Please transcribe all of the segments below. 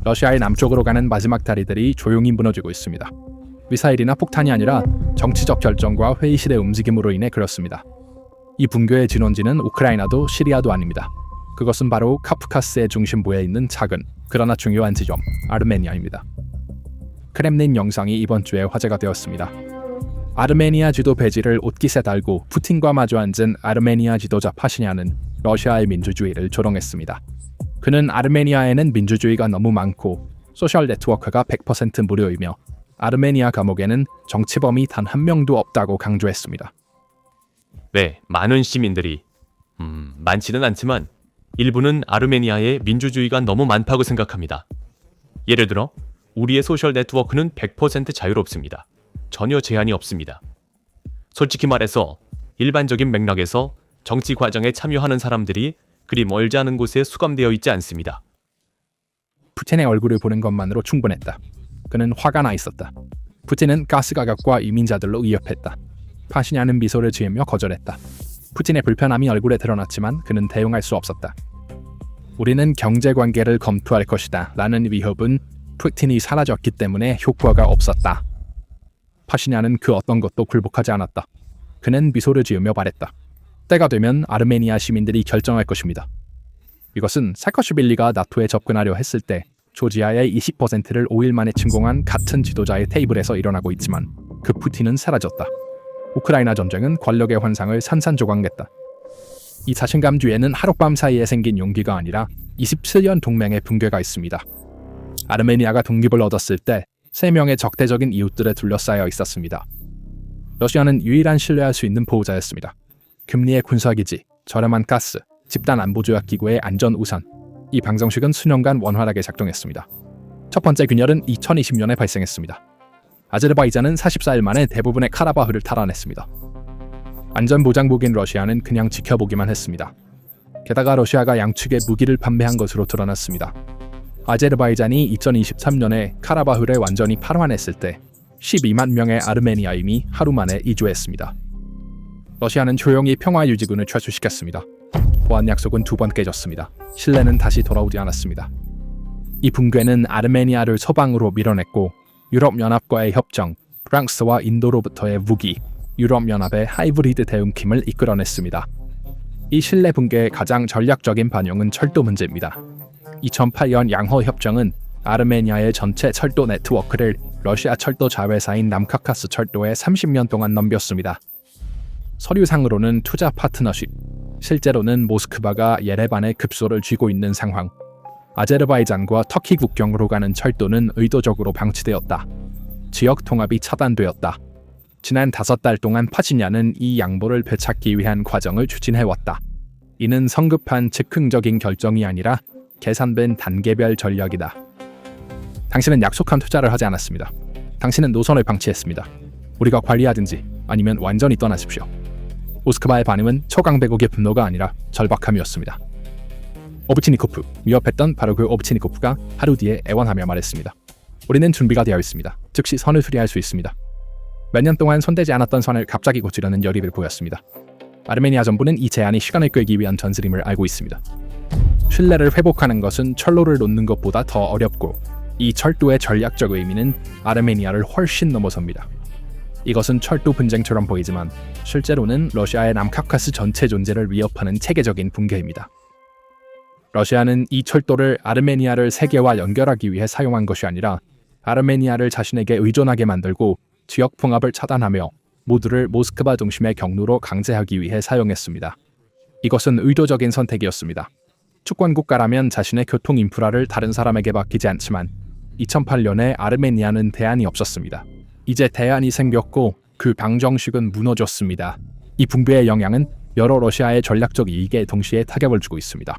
러시아의 남쪽으로 가는 마지막 다리들이 조용히 무너지고 있습니다. 미사일이나 폭탄이 아니라 정치적 결정과 회의실의 움직임으로 인해 그렇습니다. 이 붕괴의 진원지는 우크라이나도 시리아도 아닙니다. 그것은 바로 카프카스의 중심부에 있는 작은 그러나 중요한 지점 아르메니아입니다. 크렘린 영상이 이번 주에 화제가 되었습니다. 아르메니아 지도 배지를 옷깃에 달고 푸틴과 마주 앉은 아르메니아 지도자 파시냐는 러시아의 민주주의를 조롱했습니다. 그는 아르메니아에는 민주주의가 너무 많고 소셜 네트워크가 100% 무료이며 아르메니아 감옥에는 정치범이 단 한 명도 없다고 강조했습니다. 네, 많은 시민들이 많지는 않지만 일부는 아르메니아에 민주주의가 너무 많다고 생각합니다. 예를 들어 우리의 소셜 네트워크는 100% 자유롭습니다. 전혀 제한이 없습니다. 솔직히 말해서 일반적인 맥락에서 정치 과정에 참여하는 사람들이 그리 멀지 않은 곳에 수감되어 있지 않습니다. 푸틴의 얼굴을 보는 것만으로 충분했다. 그는 화가 나 있었다. 푸틴은 가스 가격과 이민자들로 위협했다. 파시냐는 미소를 지으며 거절했다. 푸틴의 불편함이 얼굴에 드러났지만 그는 대응할 수 없었다. 우리는 경제관계를 검토할 것이다 라는 위협은 푸틴이 사라졌기 때문에 효과가 없었다. 파시냐는 그 어떤 것도 굴복하지 않았다. 그는 미소를 지으며 말했다. 때가 되면 아르메니아 시민들이 결정할 것입니다. 이것은 사카슈빌리가 나토에 접근하려 했을 때 조지아의 20%를 5일 만에 침공한 같은 지도자의 테이블에서 일어나고 있지만 그 푸틴은 사라졌다. 우크라이나 전쟁은 권력의 환상을 산산조각냈다. 이 자신감주에는 하룻밤 사이에 생긴 용기가 아니라 27년 동맹의 붕괴가 있습니다. 아르메니아가 독립을 얻었을 때 3명의 적대적인 이웃들에 둘러싸여 있었습니다. 러시아는 유일한 신뢰할 수 있는 보호자였습니다. 금리의 군사기지, 저렴한 가스, 집단 안보조약기구의 안전우선, 이 방정식은 수년간 원활하게 작동했습니다. 첫 번째 균열은 2020년에 발생했습니다. 아제르바이잔은 44일 만에 대부분의 카라바흐를 탈환했습니다. 안전보장국인 러시아는 그냥 지켜보기만 했습니다. 게다가 러시아가 양측에 무기를 판매한 것으로 드러났습니다. 아제르바이잔이 2023년에 카라바흐를 완전히 탈환했을 때 12만 명의 아르메니아인이 하루 만에 이주했습니다. 러시아는 조용히 평화유지군을 철수시켰습니다. 보안 약속은 2번 깨졌습니다. 신뢰는 다시 돌아오지 않았습니다. 이 붕괴는 아르메니아를 서방으로 밀어냈고 유럽연합과의 협정, 프랑스와 인도로부터의 무기, 유럽연합의 하이브리드 대응팀을 이끌어냈습니다. 이 신뢰 붕괴의 가장 전략적인 반영은 철도 문제입니다. 2008년 양허협정은 아르메니아의 전체 철도 네트워크를 러시아 철도 자회사인 남카카스 철도에 30년 동안 넘겼습니다. 서류상으로는 투자 파트너십, 실제로는 모스크바가 예레반에 급소를 쥐고 있는 상황. 아제르바이잔과 터키 국경으로 가는 철도는 의도적으로 방치되었다. 지역 통합이 차단되었다. 지난 5달 동안 파시냐는 이 양보를 되찾기 위한 과정을 추진해왔다. 이는 성급한 즉흥적인 결정이 아니라 계산된 단계별 전략이다. 당신은 약속한 투자를 하지 않았습니다. 당신은 노선을 방치했습니다. 우리가 관리하든지 아니면 완전히 떠나십시오. 모스크바의 반응은 초강대국의 분노가 아니라 절박함이었습니다. 오브치니코프, 위협했던 바로 그 오브치니코프가 하루 뒤에 애원하며 말했습니다. 우리는 준비가 되어 있습니다. 즉시 선을 수리할 수 있습니다. 몇 년 동안 손대지 않았던 선을 갑자기 고치려는 열의를 보였습니다. 아르메니아 정부는 이 제안이 시간을 끌기 위한 전술임을 알고 있습니다. 신뢰를 회복하는 것은 철로를 놓는 것보다 더 어렵고 이 철도의 전략적 의미는 아르메니아를 훨씬 넘어섭니다. 이것은 철도 분쟁처럼 보이지만 실제로는 러시아의 남카카스 전체 존재를 위협하는 체계적인 붕괴입니다. 러시아는 이 철도를 아르메니아를 세계와 연결하기 위해 사용한 것이 아니라 아르메니아를 자신에게 의존하게 만들고 지역 통합을 차단하며 모두를 모스크바 중심의 경로로 강제하기 위해 사용했습니다. 이것은 의도적인 선택이었습니다. 주권 국가라면 자신의 교통 인프라를 다른 사람에게 맡기지 않지만 2008년에 아르메니아는 대안이 없었습니다. 이제 대안이 생겼고 그 방정식은 무너졌습니다. 이 붕괴의 영향은 여러 러시아의 전략적 이익에 동시에 타격을 주고 있습니다.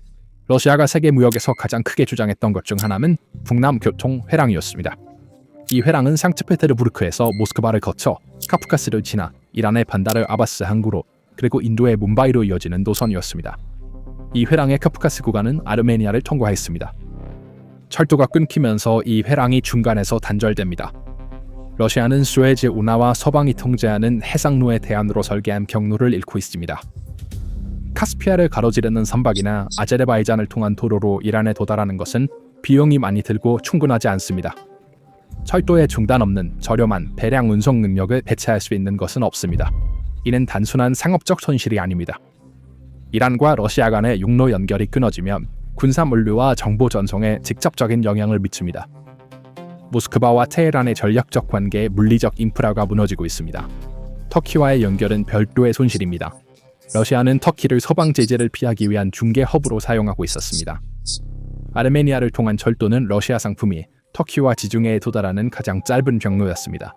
러시아가 세계 무역에서 가장 크게 주장했던 것 중 하나는 북남 교통 회랑이었습니다. 이 회랑은 상트페테르부르크에서 모스크바를 거쳐 카프카스를 지나 이란의 반다르 아바스 항구로 그리고 인도의 뭄바이로 이어지는 노선이었습니다. 이 회랑의 카프카스 구간은 아르메니아를 통과했습니다. 철도가 끊기면서 이 회랑이 중간에서 단절됩니다. 러시아는 수에즈 운하와 서방이 통제하는 해상로의 대안으로 설계한 경로를 잃고 있습니다. 카스피아를 가로지르는 선박이나 아제르바이잔을 통한 도로로 이란에 도달하는 것은 비용이 많이 들고 충분하지 않습니다. 철도에 중단 없는 저렴한 배량 운송 능력을 대체할 수 있는 것은 없습니다. 이는 단순한 상업적 손실이 아닙니다. 이란과 러시아 간의 육로 연결이 끊어지면 군사 물류와 정보 전송에 직접적인 영향을 미칩니다. 모스크바와 테헤란의 전략적 관계에 물리적 인프라가 무너지고 있습니다. 터키와의 연결은 별도의 손실입니다. 러시아는 터키를 서방 제재를 피하기 위한 중개 허브로 사용하고 있었습니다. 아르메니아를 통한 철도는 러시아 상품이 터키와 지중해에 도달하는 가장 짧은 경로였습니다.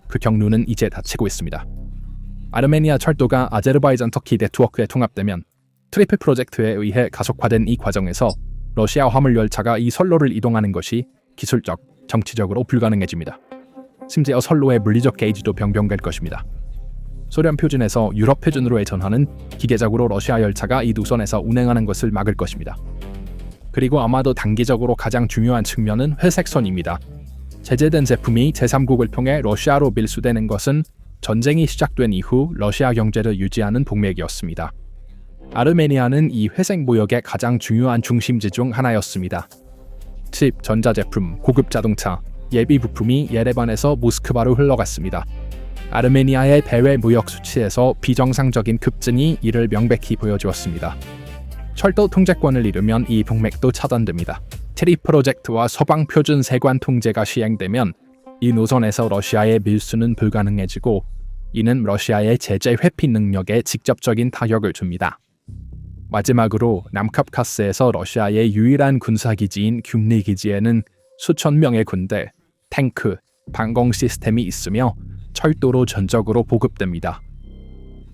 그 경로는 이제 닫히고 있습니다. 아르메니아 철도가 아제르바이잔 터키 네트워크에 통합되면 트리플 프로젝트에 의해 가속화된 이 과정에서 러시아 화물 열차가 이 선로를 이동하는 것이 기술적, 정치적으로 불가능해집니다. 심지어 선로의 물리적 게이지도 변경될 것입니다. 소련 표준에서 유럽 표준으로의 전환은 기계적으로 러시아 열차가 이 노선에서 운행하는 것을 막을 것입니다. 그리고 아마도 단기적으로 가장 중요한 측면은 회색선입니다. 제재된 제품이 제3국을 통해 러시아로 밀수되는 것은 전쟁이 시작된 이후 러시아 경제를 유지하는 동맥이었습니다. 아르메니아는 이 회색 무역의 가장 중요한 중심지 중 하나였습니다. 칩, 전자제품, 고급 자동차, 예비 부품이 예레반에서 모스크바로 흘러갔습니다. 아르메니아의 대외 무역 수치에서 비정상적인 급증이 이를 명백히 보여주었습니다. 철도 통제권을 잃으면 이 동맥도 차단됩니다. 트리 프로젝트와 서방 표준 세관 통제가 시행되면 이 노선에서 러시아의 밀수는 불가능해지고 이는 러시아의 제재 회피 능력에 직접적인 타격을 줍니다. 마지막으로 남카프카스에서 러시아의 유일한 군사기지인 균리 기지에는 수천 명의 군대, 탱크, 방공 시스템이 있으며 철도로 전적으로 보급됩니다.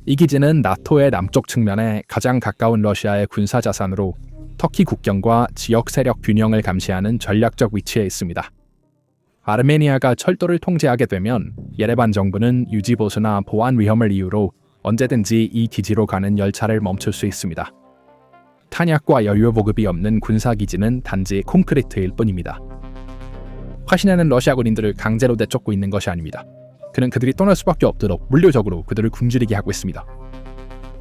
이 기지는 나토의 남쪽 측면에 가장 가까운 러시아의 군사 자산으로 터키 국경과 지역 세력 균형을 감시하는 전략적 위치에 있습니다. 아르메니아가 철도를 통제하게 되면 예레반 정부는 유지보수나 보안 위험을 이유로 언제든지 이 기지로 가는 열차를 멈출 수 있습니다. 탄약과 연료 보급이 없는 군사기지는 단지 콘크리트일 뿐입니다. 화신야는 러시아 군인들을 강제로 내쫓고 있는 것이 아닙니다. 그는 그들이 떠날 수밖에 없도록 물리적으로 그들을 굶주리게 하고 있습니다.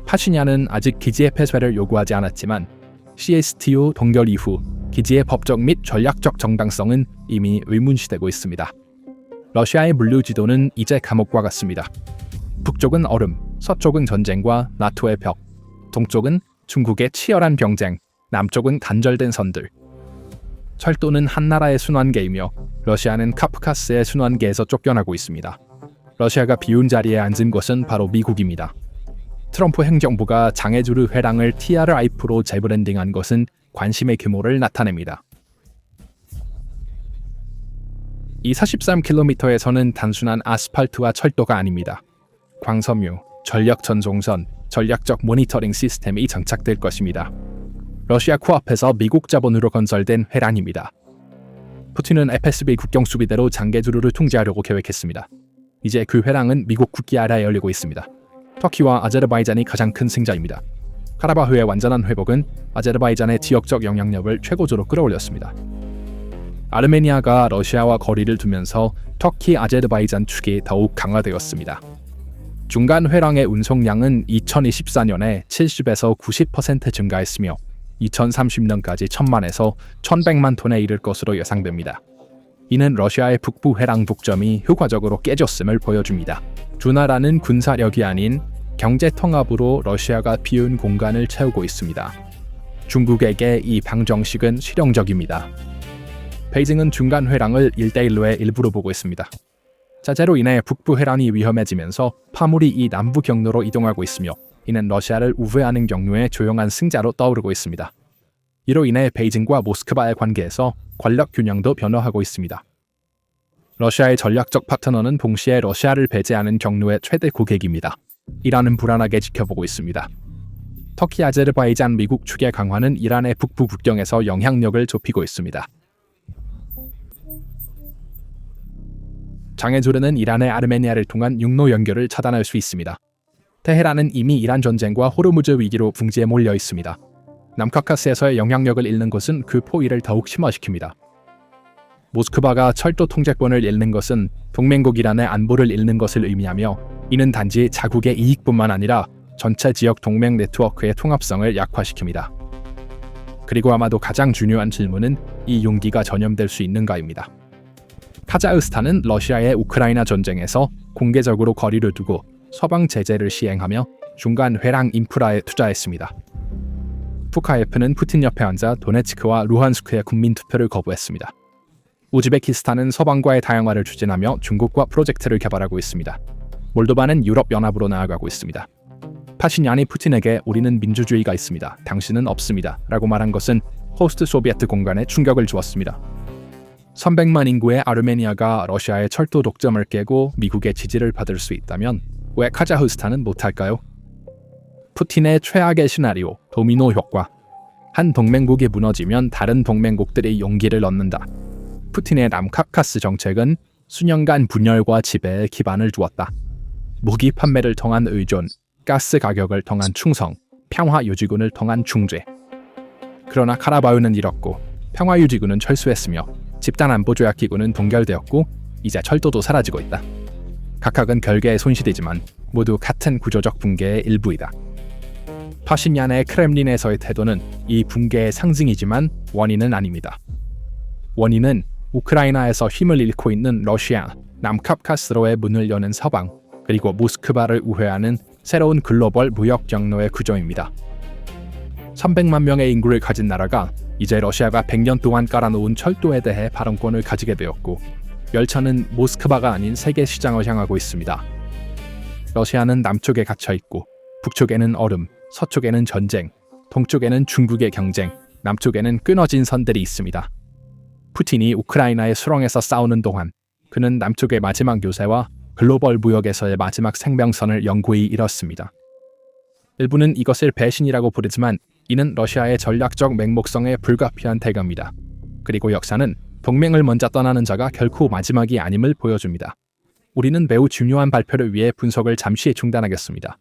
파신야는 아직 기지의 폐쇄를 요구하지 않았지만 CSTO 동결 이후 기지의 법적 및 전략적 정당성은 이미 의문시되고 있습니다. 러시아의 물류 지도는 이제 감옥과 같습니다. 북쪽은 얼음, 서쪽은 전쟁과 나토의 벽, 동쪽은 중국의 치열한 경쟁, 남쪽은 단절된 선들. 철도는 한 나라의 순환계이며 러시아는 카프카스의 순환계에서 쫓겨나고 있습니다. 러시아가 비운 자리에 앉은 것은 바로 미국입니다. 트럼프 행정부가 장애주르 회랑을 TRI프로 재브랜딩한 것은 관심의 규모를 나타냅니다. 이 43km에서는 단순한 아스팔트와 철도가 아닙니다. 광섬유, 전력 전송선, 전략적 모니터링 시스템이 장착될 것입니다. 러시아 코앞에서 미국 자본으로 건설된 회랑입니다. 푸틴은 FSB 국경 수비대로 장개주르를 통제하려고 계획했습니다. 이제 그 회랑은 미국 국기 아래에 열리고 있습니다. 터키와 아제르바이잔이 가장 큰 승자입니다. 카라바흐의 완전한 회복은 아제르바이잔의 지역적 영향력을 최고조로 끌어올렸습니다. 아르메니아가 러시아와 거리를 두면서 터키 아제르바이잔 축이 더욱 강화되었습니다. 중간 회랑의 운송량은 2024년에 70에서 90% 증가했으며 2030년까지 1000만에서 1100만 톤에 이를 것으로 예상됩니다. 이는 러시아의 북부 회랑 북점이 효과적으로 깨졌음을 보여줍니다. 두 나라는 군사력이 아닌 경제 통합으로 러시아가 비운 공간을 채우고 있습니다. 중국에게 이 방정식은 실용적입니다. 베이징은 중간 회랑을 1대1로의 일부로 보고 있습니다. 자재로 인해 북부 회랑이 위험해지면서 파물이 이 남부 경로로 이동하고 있으며 이는 러시아를 우회하는 경로의 조용한 승자로 떠오르고 있습니다. 이로 인해 베이징과 모스크바의 관계에서 권력 균형도 변화하고 있습니다. 러시아의 전략적 파트너는 동시에 러시아를 배제하는 경로의 최대 고객입니다. 이란은 불안하게 지켜보고 있습니다. 터키, 아제르바이잔, 미국 축의 강화는 이란의 북부 국경에서 영향력을 좁히고 있습니다. 장애주르는 이란의 아르메니아를 통한 육로 연결을 차단할 수 있습니다. 테헤란은 이미 이란 전쟁과 호르무즈 위기로 궁지에 몰려 있습니다. 남카카스에서의 영향력을 잃는 것은 그 포위를 더욱 심화시킵니다. 모스크바가 철도 통제권을 잃는 것은 동맹국 이란의 안보를 잃는 것을 의미하며 이는 단지 자국의 이익뿐만 아니라 전체 지역 동맹 네트워크의 통합성을 약화시킵니다. 그리고 아마도 가장 중요한 질문은 이 용기가 전염될 수 있는가입니다. 카자흐스탄은 러시아의 우크라이나 전쟁에서 공개적으로 거리를 두고 서방 제재를 시행하며 중간 회랑 인프라에 투자했습니다. 투카예프는 푸틴 옆에 앉아 도네츠크와 루한스크의 국민투표를 거부했습니다. 우즈베키스탄은 서방과의 다양화를 추진하며 중국과 프로젝트를 개발하고 있습니다. 몰도바는 유럽연합으로 나아가고 있습니다. 파신얀이 푸틴에게 우리는 민주주의가 있습니다. 당신은 없습니다. 라고 말한 것은 포스트 소비에트 공간에 충격을 주었습니다. 300만 인구의 아르메니아가 러시아의 철도 독점을 깨고 미국의 지지를 받을 수 있다면 왜 카자흐스탄은 못할까요? 푸틴의 최악의 시나리오, 도미노 효과. 한 동맹국이 무너지면 다른 동맹국들이 용기를 얻는다. 푸틴의 남카카스 정책은 수년간 분열과 지배에 기반을 두었다. 무기 판매를 통한 의존, 가스 가격을 통한 충성, 평화유지군을 통한 중재. 그러나 카라바흐는 잃었고 평화유지군은 철수했으며 집단안보조약기구는 동결되었고 이제 철도도 사라지고 있다. 각각은 별개의 손실이지만 모두 같은 구조적 붕괴의 일부이다. 파신얀의 크렘린에서의 태도는 이 붕괴의 상징이지만 원인은 아닙니다. 원인은 우크라이나에서 힘을 잃고 있는 러시아, 남카카스로의 문을 여는 서방, 그리고 모스크바를 우회하는 새로운 글로벌 무역 경로의 구조입니다. 300만 명의 인구를 가진 나라가 이제 러시아가 100년 동안 깔아놓은 철도에 대해 발언권을 가지게 되었고 열차는 모스크바가 아닌 세계 시장을 향하고 있습니다. 러시아는 남쪽에 갇혀있고 북쪽에는 얼음, 서쪽에는 전쟁, 동쪽에는 중국의 경쟁, 남쪽에는 끊어진 선들이 있습니다. 푸틴이 우크라이나의 수렁에서 싸우는 동안 그는 남쪽의 마지막 요새와 글로벌 무역에서의 마지막 생명선을 영구히 잃었습니다. 일부는 이것을 배신이라고 부르지만 이는 러시아의 전략적 맹목성에 불가피한 대가입니다. 그리고 역사는 동맹을 먼저 떠나는 자가 결코 마지막이 아님을 보여줍니다. 우리는 매우 중요한 발표를 위해 분석을 잠시 중단하겠습니다.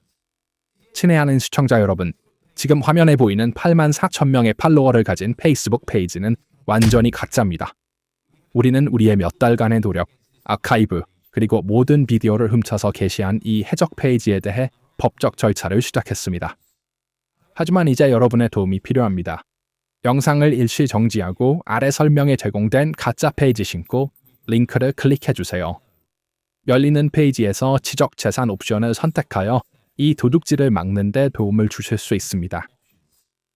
친애하는 시청자 여러분, 지금 화면에 보이는 84,000명의 팔로워를 가진 페이스북 페이지는 완전히 가짜입니다. 우리는 우리의 몇 달간의 노력, 아카이브, 그리고 모든 비디오를 훔쳐서 게시한 이 해적 페이지에 대해 법적 절차를 시작했습니다. 하지만 이제 여러분의 도움이 필요합니다. 영상을 일시 정지하고 아래 설명에 제공된 가짜 페이지 신고 링크를 클릭해주세요. 열리는 페이지에서 지적재산 옵션을 선택하여 이 도둑질을 막는 데 도움을 주실 수 있습니다.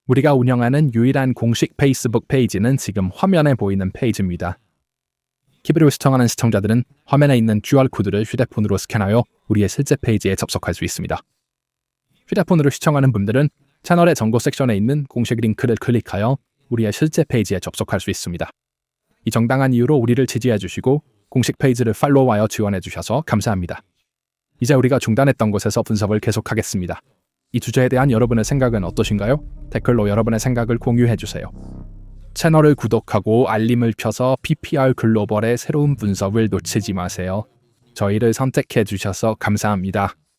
우리가 운영하는 유일한 공식 페이스북 페이지는 지금 화면에 보이는 페이지입니다. 키비를 시청하는 시청자들은 화면에 있는 QR코드를 휴대폰으로 스캔하여 우리의 실제 페이지에 접속할 수 있습니다. 휴대폰으로 시청하는 분들은 채널의 정보 섹션에 있는 공식 링크를 클릭하여 우리의 실제 페이지에 접속할 수 있습니다. 이 정당한 이유로 우리를 지지해 주시고 공식 페이지를 팔로우하여 지원해 주셔서 감사합니다. 이제 우리가 중단했던 곳에서 분석을 계속하겠습니다. 이 주제에 대한 여러분의 생각은 어떠신가요? 댓글로 여러분의 생각을 공유해 주세요. 채널을 구독하고 알림을 켜서 PPR 글로벌의 새로운 분석을 놓치지 마세요. 저희를 선택해 주셔서 감사합니다.